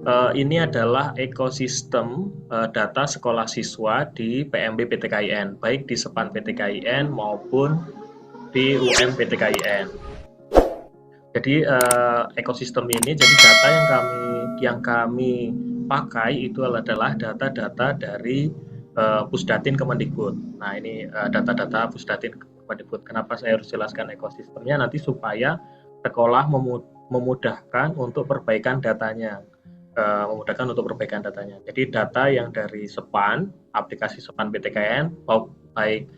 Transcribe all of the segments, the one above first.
Ini adalah ekosistem data sekolah siswa di PMB PTKIN, baik di SEPAN PTKIN maupun di UM PTKIN. Jadi ekosistem ini, jadi data yang kami pakai itu adalah data-data dari Pusdatin Kemendikbud. Nah, ini data-data Pusdatin Kemendikbud. Kenapa saya harus jelaskan ekosistemnya? Nanti supaya sekolah memudahkan untuk perbaikan datanya. Jadi data yang dari SEPAN, aplikasi SEPAN PTKN, baik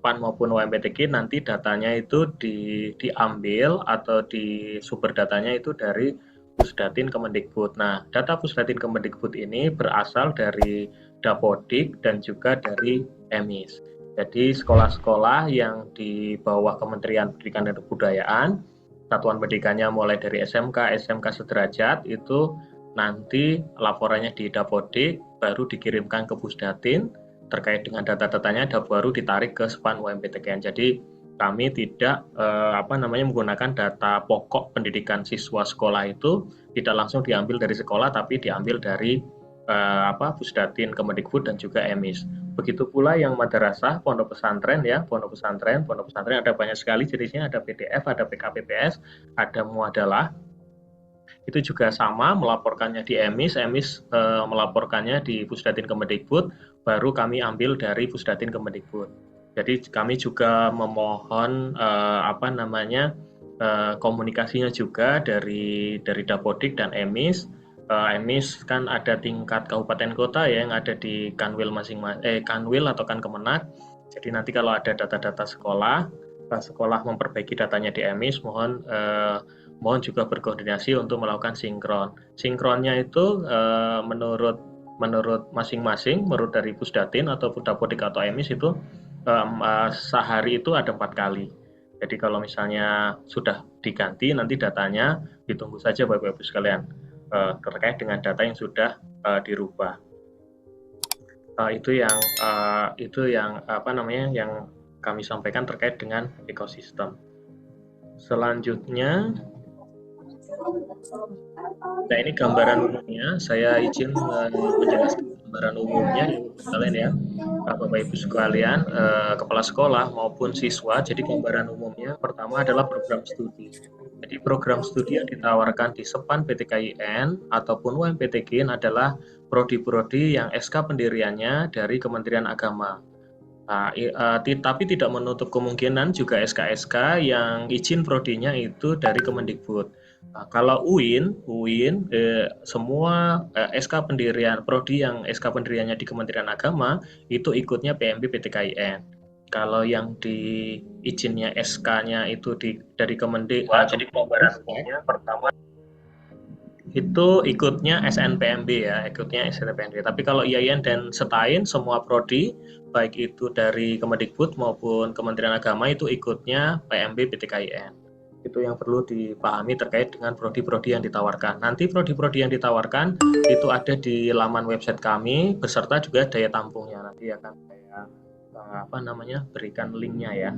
PAN maupun UMPTK, nanti datanya itu diambil atau di sumber datanya itu dari Pusdatin Kemendikbud. Nah, data Pusdatin Kemendikbud ini berasal dari Dapodik dan juga dari EMIS. Jadi sekolah-sekolah yang di bawah Kementerian Pendidikan dan Kebudayaan, satuan pendidikannya mulai dari SMK, SMK sederajat, itu nanti laporannya di Dapodik, baru dikirimkan ke Pusdatin, terkait dengan data-datanya baru ditarik ke SEPAN UMPTKN. Jadi kami tidak menggunakan data pokok pendidikan siswa sekolah itu tidak langsung diambil dari sekolah, tapi diambil dari Pusdatin Kemendikbud dan juga EMIS. Begitu pula yang madrasah, pondok pesantren ya, pondok pesantren ada banyak sekali jenisnya, ada PDF, ada PKPPS, ada muadalah. Itu juga sama, melaporkannya di EMIS, EMIS melaporkannya di Pusdatin Kemendikbud, baru kami ambil dari Pusdatin Kemendikbud. Jadi kami juga memohon komunikasinya juga dari Dapodik dan EMIS. EMIS kan ada tingkat kabupaten kota ya, yang ada di Kanwil Kanwil atau Kemenak. Jadi nanti kalau ada data-data sekolah memperbaiki datanya di EMIS, mohon juga berkoordinasi untuk melakukan sinkron. Sinkronnya itu menurut masing-masing, menurut dari Pusdatin atau Dapodik atau EMIS itu sehari itu ada 4 kali. Jadi kalau misalnya sudah diganti, nanti datanya ditunggu saja Bapak Ibu sekalian terkait dengan data yang sudah dirubah. Itu yang kami sampaikan terkait dengan ekosistem. Selanjutnya, nah ini gambaran umumnya. Saya izin menjelaskan gambaran umumnya kalian ya, Bapak Ibu sekalian, kepala sekolah maupun siswa. Jadi gambaran umumnya pertama adalah program studi. Jadi program studi yang ditawarkan di SEPAN PTKIN ataupun UMPTKIN adalah prodi-prodi yang SK pendiriannya dari Kementerian Agama. Nah, tapi tidak menutup kemungkinan juga SK-SK yang izin prodinya itu dari Kemendikbud. Nah, kalau UIN semua SK pendirian prodi yang SK pendiriannya di Kementerian Agama itu ikutnya PMB PTKIN. Kalau yang di izinnya SK-nya itu dari Kemendikbud, jadi pembaharan pertama itu ikutnya SNPMB ya, ikutnya SNPMB. Tapi kalau IAIN dan SETAIN semua prodi baik itu dari Kemendikbud maupun Kementerian Agama itu ikutnya PMB PTKIN. Itu yang perlu dipahami terkait dengan prodi-prodi yang ditawarkan. Nanti prodi-prodi yang ditawarkan itu ada di laman website kami beserta juga daya tampungnya. Nanti akan saya berikan linknya ya.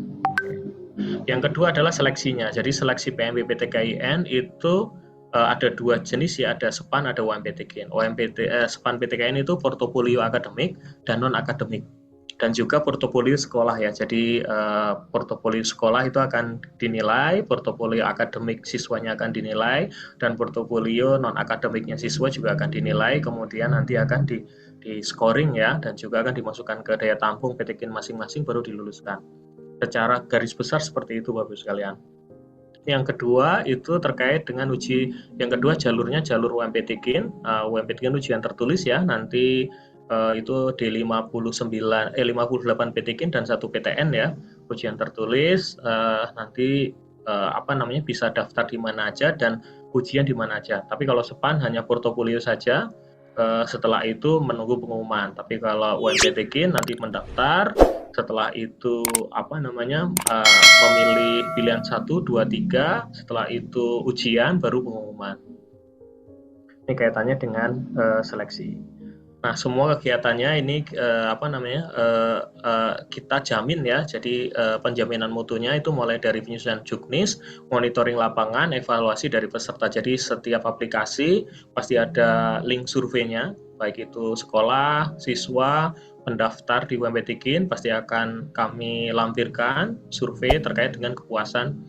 Yang kedua adalah seleksinya. Jadi seleksi PMB PTKIN itu ada 2 jenis ya, ada SEPAN, ada UMPTKIN. SEPAN PTKIN itu portofolio akademik dan non akademik, dan juga portofolio sekolah ya. Jadi portofolio sekolah itu akan dinilai, portofolio akademik siswanya akan dinilai, dan portofolio non akademiknya siswa juga akan dinilai. Kemudian nanti akan di scoring ya, dan juga akan dimasukkan ke daya tampung PTKIN masing-masing baru diluluskan. Secara garis besar seperti itu Bapak sekalian. Yang kedua itu terkait dengan yang kedua jalurnya jalur UMPTKIN. UMPTKIN ujian tertulis ya, nanti itu di 58 PTKIN dan 1 PTN ya, ujian tertulis. Nanti bisa daftar di mana aja dan ujian di mana aja. Tapi kalau SEPAN hanya portofolio saja, setelah itu menunggu pengumuman. Tapi kalau UMPTKIN nanti mendaftar, setelah itu memilih pilihan 1, 2, 3, setelah itu ujian baru pengumuman. Ini kaitannya dengan seleksi. Nah, semua kegiatannya ini kita jamin ya. Jadi penjaminan mutunya itu mulai dari penyusunan juknis, monitoring lapangan, evaluasi dari peserta. Jadi setiap aplikasi pasti ada link surveinya, baik itu sekolah, siswa, pendaftar di UMP Tikin pasti akan kami lampirkan survei terkait dengan kepuasan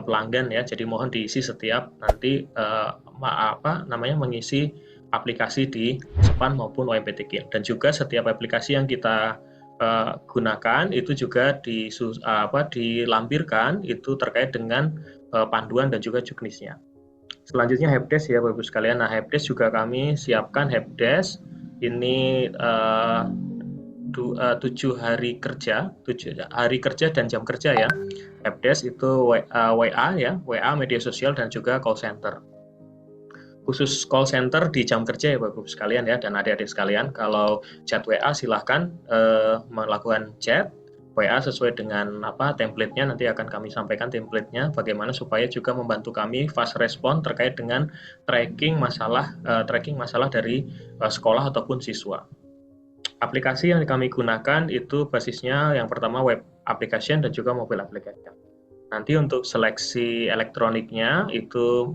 pelanggan ya. Jadi mohon diisi setiap nanti mengisi aplikasi di SPAN maupun UMP Tikin. Dan juga setiap aplikasi yang kita gunakan itu juga dilampirkan itu terkait dengan panduan dan juga juknisnya. Selanjutnya helpdesk ya Bapak Ibu sekalian. Nah, helpdesk juga kami siapkan helpdesk ini 7 hari kerja, 7 hari kerja dan jam kerja ya. Helpdesk itu WA ya, WA media sosial dan juga call center. Khusus call center di jam kerja ya Bapak-Ibu sekalian ya, dan adik-adik sekalian, kalau chat WA silahkan melakukan chat WA sesuai dengan template-nya, nanti akan kami sampaikan template-nya bagaimana supaya juga membantu kami fast respon terkait dengan tracking masalah dari sekolah ataupun siswa. Aplikasi yang kami gunakan itu basisnya yang pertama web application dan juga mobile application. Nanti untuk seleksi elektroniknya itu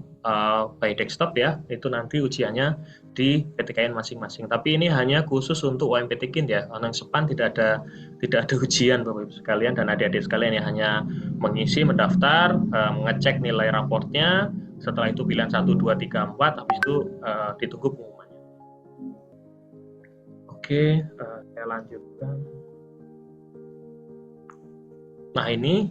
by desktop ya, itu nanti ujiannya di PTKIN masing-masing. Tapi ini hanya khusus untuk UMP Tikin ya, karena SPAN tidak ada ujian Bapak Ibu sekalian dan adik-adik sekalian ya, hanya mengisi, mendaftar, mengecek nilai raportnya, setelah itu pilihan 1, 2, 3, 4, habis itu ditunggu pengumumannya. Oke, saya lanjutkan. Nah ini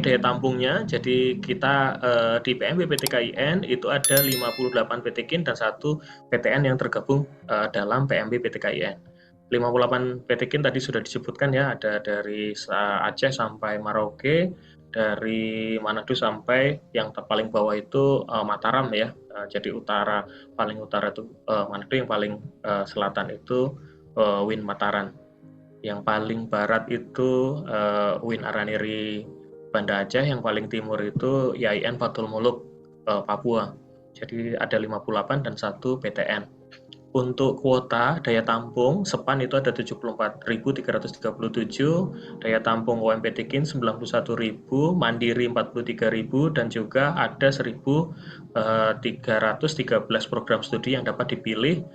daya tampungnya, jadi kita di PMB PTKIN itu ada 58 PTKIN dan 1 PTN yang tergabung dalam PMB PTKIN. 58 PTKIN tadi sudah disebutkan ya, ada dari Aceh sampai Merauke, dari Manado sampai yang paling bawah itu Mataram ya. Jadi paling utara itu Manado, yang paling selatan itu Win Mataram. Yang paling barat itu Win Araniri Banda Aceh, yang paling timur itu IAIN Fatul Muluk Papua. Jadi ada 58 dan 1 PTN. Untuk kuota daya tampung SPAN itu ada 74.337, daya tampung UMP Tikin 91.000, Mandiri 43.000, dan juga ada 1.313 program studi yang dapat dipilih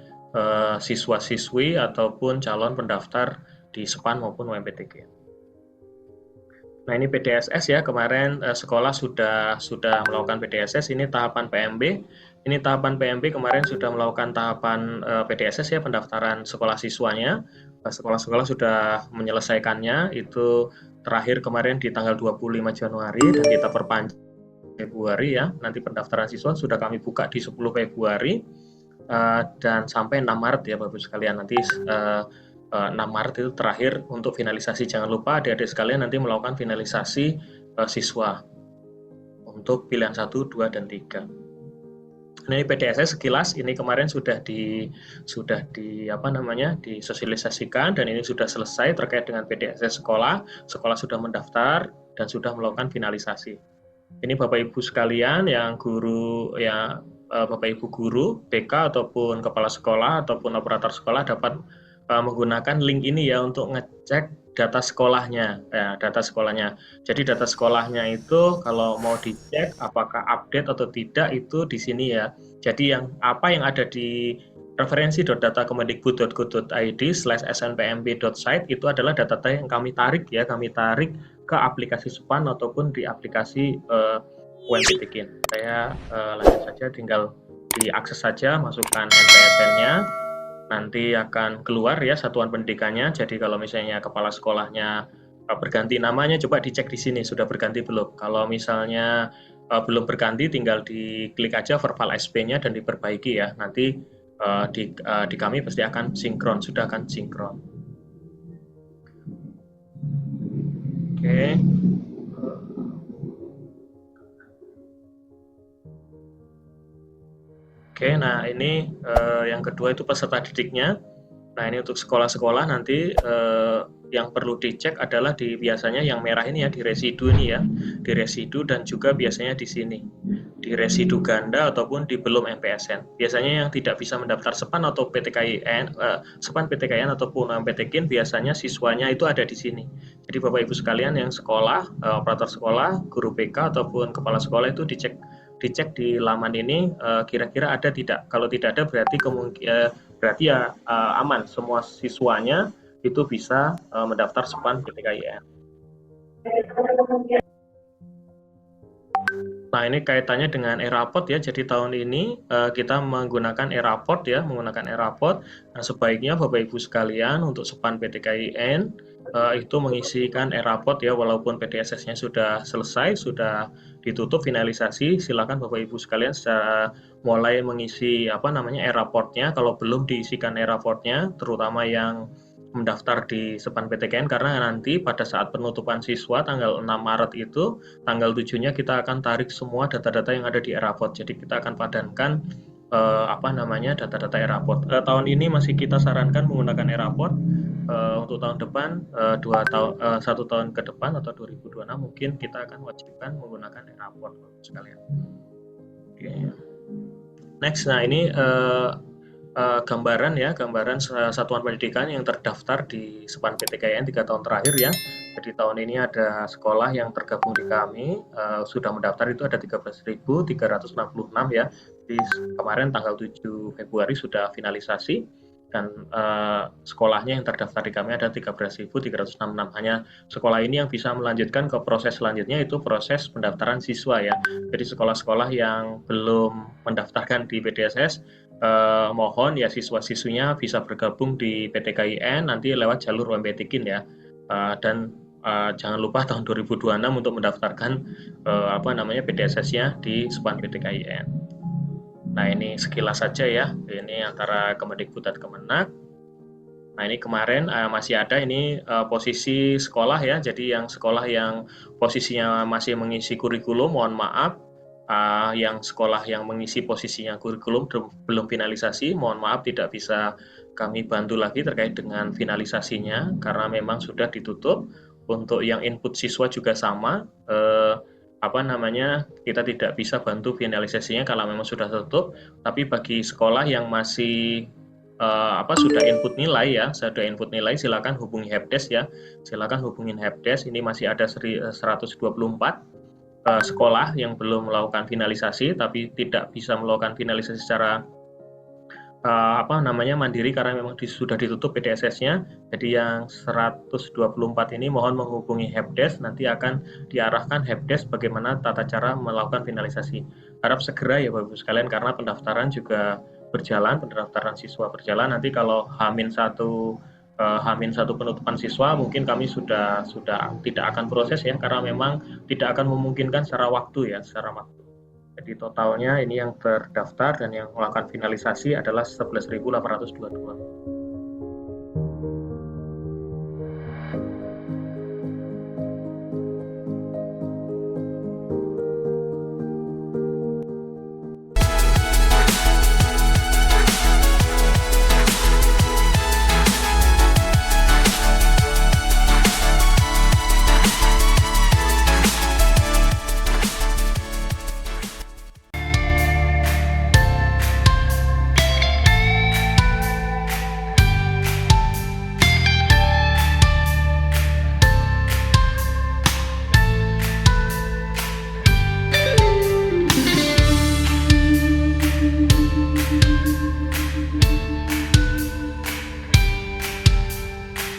siswa-siswi ataupun calon pendaftar di SPAN maupun UMP Tikin. Nah ini PDSS ya, kemarin sekolah sudah melakukan PDSS, ini tahapan PMB. Ini tahapan PMB kemarin sudah melakukan tahapan PDSS ya, pendaftaran sekolah siswanya. Sekolah-sekolah sudah menyelesaikannya, itu terakhir kemarin di tanggal 25 Januari dan kita perpanjang Februari ya. Nanti pendaftaran siswa sudah kami buka di 10 Februari dan sampai 6 Maret ya Bapak-Ibu sekalian. Nanti 6 Maret itu terakhir untuk finalisasi. Jangan lupa adik-adik sekalian nanti melakukan finalisasi siswa untuk pilihan 1, 2, dan 3. Nah, ini PDSS sekilas, ini kemarin sudah disosialisasikan dan ini sudah selesai terkait dengan PDSS sekolah. Sekolah sudah mendaftar dan sudah melakukan finalisasi. Ini Bapak Ibu sekalian yang guru ya, Bapak Ibu guru, BK ataupun kepala sekolah ataupun operator sekolah dapat menggunakan link ini ya untuk ngecek data sekolahnya ya, data sekolahnya. Jadi data sekolahnya itu kalau mau dicek apakah update atau tidak itu di sini ya. Jadi yang ada di referensi.datakemendikbud.go.id/snpmb.site itu adalah data yang kami tarik ke aplikasi SPAN ataupun di aplikasi UMP Tikin. Saya lanjut saja, tinggal diakses saja, masukkan NPSN-nya. Nanti akan keluar ya satuan pendidikannya. Jadi kalau misalnya kepala sekolahnya berganti namanya, coba dicek di sini sudah berganti belum. Kalau misalnya belum berganti, tinggal diklik aja verbal SP-nya dan diperbaiki ya. Nanti di kami pasti akan sinkron, sudah akan sinkron. Oke. Oke, nah ini yang kedua itu peserta didiknya. Nah ini untuk sekolah-sekolah nanti yang perlu dicek adalah biasanya yang merah ini ya, di residu ini ya, di residu dan juga biasanya di sini di di residu ganda ataupun di belum MPSN. Biasanya yang tidak bisa mendaftar SEPAN atau PTKIN, SEPAN PTKIN ataupun PTKIN biasanya siswanya itu ada di sini. Jadi Bapak Ibu sekalian yang sekolah, operator sekolah, guru BK ataupun kepala sekolah itu dicek di laman ini kira-kira ada tidak. Kalau tidak ada berarti berarti ya aman, semua siswanya itu bisa mendaftar SEPAN PTKIN. Nah, ini kaitannya dengan e-raport ya. Jadi tahun ini kita menggunakan e-raport ya, menggunakan e-raport. Nah, sebaiknya Bapak Ibu sekalian untuk SEPAN PTKIN itu mengisikan e-raport ya, walaupun PDSS-nya sudah selesai, sudah ditutup finalisasi, silakan Bapak Ibu sekalian secara mulai mengisi e-raportnya. Kalau belum diisikan e-raportnya, terutama yang mendaftar di SEPAN PTKN, karena nanti pada saat penutupan siswa tanggal 6 Maret itu, tanggal 7-nya kita akan tarik semua data-data yang ada di e-raport. Jadi kita akan padankan data-data e-raport. Tahun ini masih kita sarankan menggunakan e-raport. Untuk tahun depan, 1 tahun ke depan atau 2026 mungkin kita akan wajibkan menggunakan e-raport sekalian. Okay. Next, nah ini gambaran satuan pendidikan yang terdaftar di SEPAN PTKIN 3 tahun terakhir ya. Jadi tahun ini ada sekolah yang tergabung di kami sudah mendaftar itu ada 13.366 ya. Di kemarin tanggal 7 Februari sudah finalisasi dan sekolahnya yang terdaftar di kami ada 13.366. Hanya sekolah ini yang bisa melanjutkan ke proses selanjutnya, itu proses pendaftaran siswa ya. Jadi sekolah-sekolah yang belum mendaftarkan di PDSS mohon ya siswa-siswinya bisa bergabung di PTKIN nanti lewat jalur UMPTKIN ya. Dan jangan lupa tahun 2026 untuk mendaftarkan PDSS-nya di SEPAN PTKIN. Nah, ini sekilas saja ya. Ini antara Kemendikbud dan Kemenak. Nah, ini kemarin masih ada ini posisi sekolah ya. Jadi yang sekolah yang posisinya masih mengisi kurikulum, mohon maaf. Yang sekolah yang mengisi posisinya kurikulum belum finalisasi, mohon maaf tidak bisa kami bantu lagi terkait dengan finalisasinya karena memang sudah ditutup. Untuk yang input siswa juga sama, kita tidak bisa bantu finalisasinya kalau memang sudah tutup. Tapi bagi sekolah yang masih sudah input nilai silakan hubungi Helpdesk ya, silakan hubungin Helpdesk. Ini masih ada 124 sekolah yang belum melakukan finalisasi tapi tidak bisa melakukan finalisasi secara mandiri karena memang sudah ditutup PDSS-nya. Jadi yang 124 ini mohon menghubungi Helpdesk, nanti akan diarahkan Helpdesk bagaimana tata cara melakukan finalisasi. Harap segera ya Bapak Ibu sekalian karena pendaftaran juga berjalan, pendaftaran siswa berjalan. Nanti kalau H-1 penutupan siswa mungkin kami sudah tidak akan proses ya karena memang tidak akan memungkinkan secara waktu. Jadi totalnya ini yang terdaftar dan yang melakukan finalisasi adalah 11.822.